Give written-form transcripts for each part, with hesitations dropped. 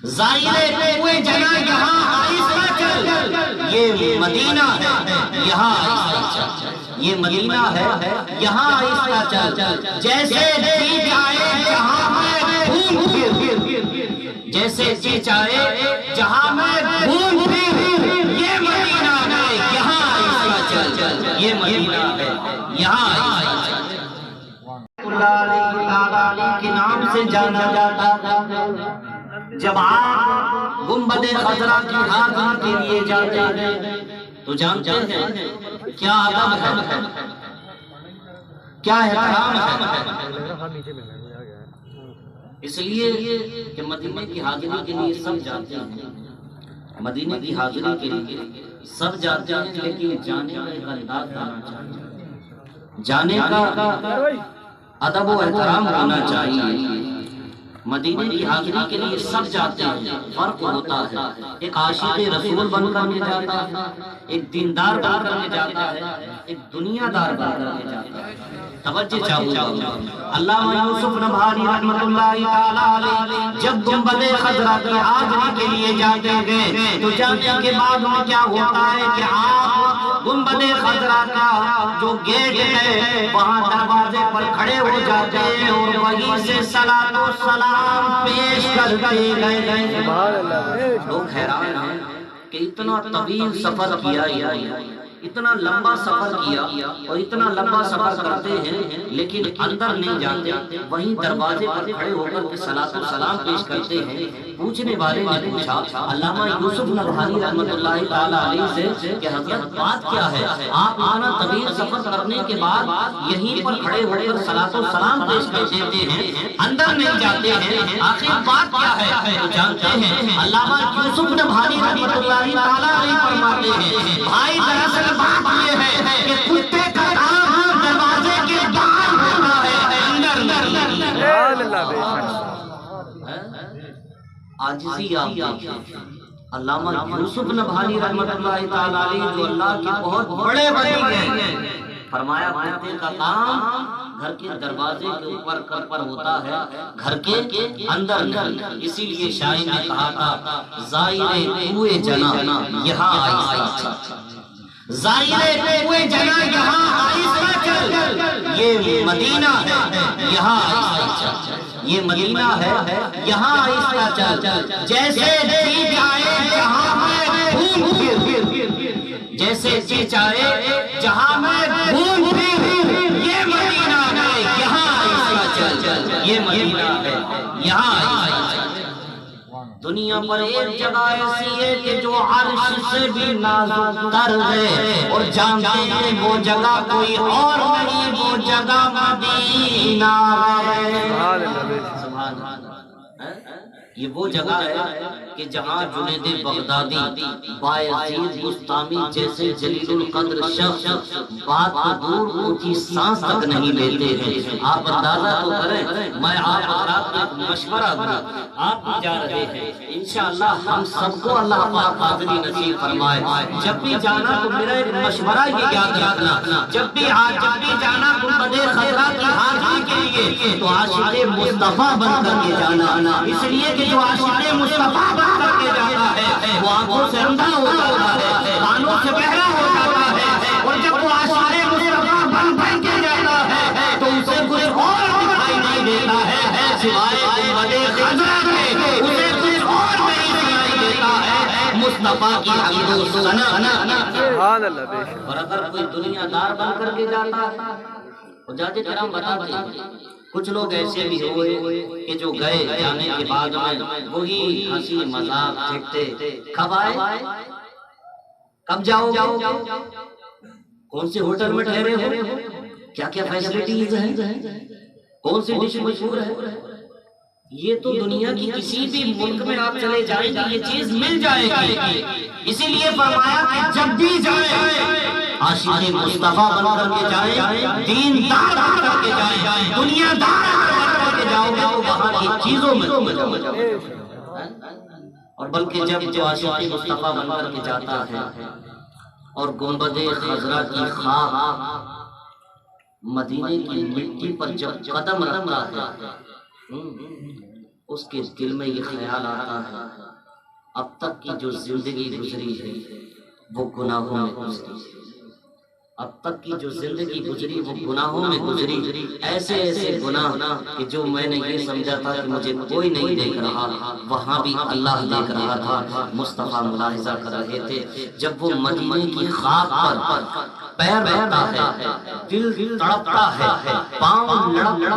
زائر کوئے جگہ یہاں آہستہ چل، یہ مدینہ ہے یہاں آہستہ چل، یہ مدینہ ہے یہاں آہستہ چل، جیسے جی چاہے جہاں میں گھوم پھر، جیسے جی چاہے جہاں میں گھوم پھر، یہ مدینہ ہے یہاں آہستہ چل، یہ مدینہ ہے یہاں آہستہ چل۔ اللہ کے نام سے جانا جاتا، جب آپ گنبد خضرا کی حاضری کے لیے جاتے ہیں تو جانتے ہیں کیا ادب ہے، کیا احترام ہے، اس لیے کہ مدینے کی حاضری کے لیے سب جاتے ہیں، مدینے کی حاضری کے لیے سب جاتے ہیں، لیکن جانے کا ایک انداز ہونا چاہیے، جانے کا ادب و احترام ہونا چاہیے۔ مدینے کی حاضری کے لیے سب جاتے ہیں، فرق ہوتا ہے، ایک عاشق رسول بن کر کے جاتا ہے، ایک دیندار بن کر کے جاتا ہے، ایک دنیا دار بن کر کے جاتا ہے۔ توجہ چاہوں گا، علامہ یوسف نبہانی رحمۃ اللہ تعالی علیہ جب گنبد خضرا کی حاضری کے لیے جاتے ہیں تو جانے کے بعد میں کیا ہوتا ہے کہ آپ گنبد خضرا کا جو گیٹ ہے وہاں دروازے پر کھڑے ہو جاتے ہیں اور وہیں سے صلاۃ و سلام پیش کرتے گئے۔ لوگ حیران ہیں کہ اتنا طویل سفر کیا، اتنا لمبا سفر کیا اور اتنا لمبا سفر کرتے ہیں لیکن اندر نہیں جاتے، وہیں دروازے پر کھڑے ہو کر کے صلاۃ و سلام پیش کرتے ہیں۔ پوچھنے والے نے پوچھا علامہ یوسف نبہانی رحمۃ اللہ تعالی علیہ سے کہ حضرت بات کیا ہے، آپ اتنا طویل سفر کرنے کے بعد یہیں پر کھڑے ہو کر صلاۃ و سلام پیش کر دیتے ہیں، اندر نہیں جاتے ہیں، آخر بات کیا ہے؟ تو جانتے ہیں علامہ یوسف نبہانی رحمۃ اللہ تعالی علیہ فرماتے ہیں بھائی دراصل بات یہ ہے کہ کتے کا کام دروازے کے باہر ہوتا ہے، اندر نہیں۔ عاجزی آپ دیکھیں، علامہ یوسف نبہانی رحمۃ اللہ تعالی علیہ جو اللہ کے بہت بڑے ولی ہیں، فرمایا کتے کا کام گھر کے دروازے کے اوپر پر ہوتا ہے، گھر کے اندر نہیں۔ اسی لیے شاعر نے کہا تھا زائر کوئے جنا یہاں آہستہ چل، زائر کوئے جنا یہاں آہستہ چل، یہ مدینہ ہے یہاں آہستہ چل، یہ مدینہ ہے یہاں آہستہ چل، جیسے جی چاہے جہاں میں گھوم پھر، جیسے جی چاہے جہاں میں گھوم پھر، یہ مدینہ ہے یہاں آہستہ چل، یہ مدینہ ہے یہاں آہستہ چل۔ دنیا پر ایک جگہ ایسی ہے کہ جو عرش سے بھی نازک تر ہے اور جانتے ہیں وہ جگہ کوئی اور نہیں، وہ جگہ مدینہ ہے۔ سبحان اللہ، یہ وہ جگہ ہے کہ جہاں جنید بغدادی، بایزید بستامی جیسے جلیل القدر شخص بات کو دور اونچی سانس تک نہیں لیتے ہیں۔ آپ اندازہ تو کریں، میں آپ حضرات کو ایک مشورہ دوں، آپ بھی جا رہے ہیں، انشاءاللہ ہم سب کو اللہ پاک حاضری نصیب فرمائے۔ جب بھی جانا تو میرا ایک مشورہ یہ یاد رکھنا، جب بھی جانا گنبد خضرا کی حاضری کے لیے تو عاشق مصطفیٰ بن کر کے جانا، اس لیے کہ جو عاشق مصطفیٰ بن کر کے جاتا ہے وہ آنکھوں سے اندھا ہو جاتا ہے، کانوں سے بہرا ہو جاتا ہے، اور جب وہ عاشق مصطفیٰ بن کے جاتا ہے تو اسے کچھ اور دکھائی نہیں دیتا ہے سوائے گنبد خضرا کے، اسے کچھ اور نہیں سنائی دیتا ہے مصطفیٰ کی حمد و ثنا۔ اور اگر کوئی دنیا دار بن کر کے جاتا ہے، حجاج کرام بتاتے ہیں کچھ لوگ ایسے بھی ہوئے کہ جو گئے، جانے کے بعد میں وہی ہنسی مذاق چھٹتے، کب آئے، کب جاؤ گے، کون سے ہوٹل میں ٹھہرے ہو، کیا کیا فیسلٹیز ہیں، کون سی ڈش مشہور ہے، یہ تو دنیا کی کسی بھی ملک میں آپ چلے جائیں گے یہ چیز مل جائے گی۔ اسی لیے فرمایا کہ جب بھی جائیں عاشق مصطفیٰ بن کر کے جائیں، دین دار بن کر کے جائیں، دنیا دار بن کر کے جاؤ گے تو وہاں کی چیزوں میں جاؤ، اور بلکہ جب جو عاشق مصطفیٰ بن کر کے جاتا ہے اور گنبد خضرا کی خاک مدینے کی مٹی پر جب قدم رکھتا ہے اس کے دل میں یہ خیال آتا ہے اب تک کی جو زندگی گزری ہے وہ گناہوں میں گزری، اب تک کی جو زندگی گزری وہ گناہوں میں گزری، ایسے ایسے گناہ کہ جو میں نے یہ سمجھا تھا کہ مجھے کوئی نہیں دیکھ رہا، وہاں بھی اللہ دیکھ رہا تھا۔ مصطفیٰ ملاحظہ کر رہے تھے جب وہ مدینے کی خاک پر پیر رکھتا ہے، دل تڑپتا ہے، پاؤں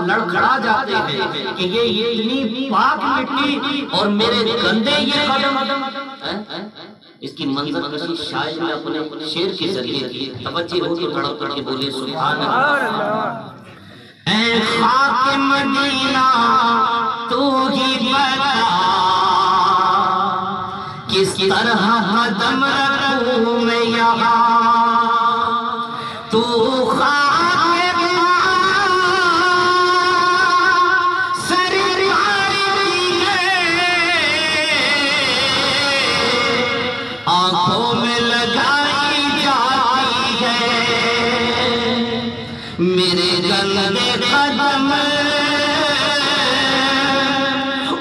لڑکھڑا جاتے ہیں کہ یہ اتنی پاک مٹی اور میرے گندے یہ قدم۔ اس کی منظر کشی شاعر نے اپنے شعر کے ذریعے کی، توجہ ہو تو تڑپ کر کے بولے سبحان اللہ۔ اے خاک مدینہ تو ہی بتا کس طرح قدم رکھوں میں یہاں، تو خاک آنکھوں میں لگائی جاتی ہے میرے گندے قدم،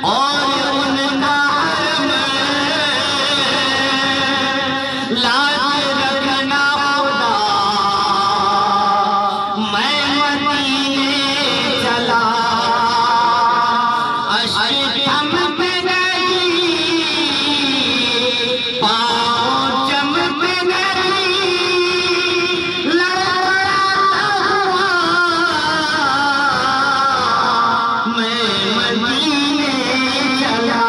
اور ان کا حرم لاج رکھنا خدا، میں مدینے چلا اشک تھم پہ گئی، پاؤں چمک گئی، لڑکھڑاتا ہوا میں مدینے چلا،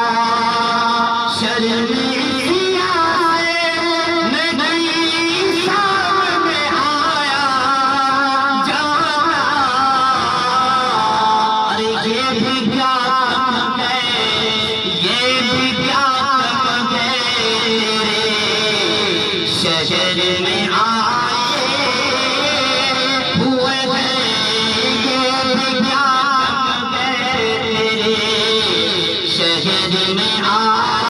شرم سیاہ نئی سامنے آیا جانا، ارے یہ بھی کیا کم ہے، یہ بھی کیا کم ہے، شہر میں آئے ہوئے ہیں، یہ بھی کیا کم ہے، شہر میں آئے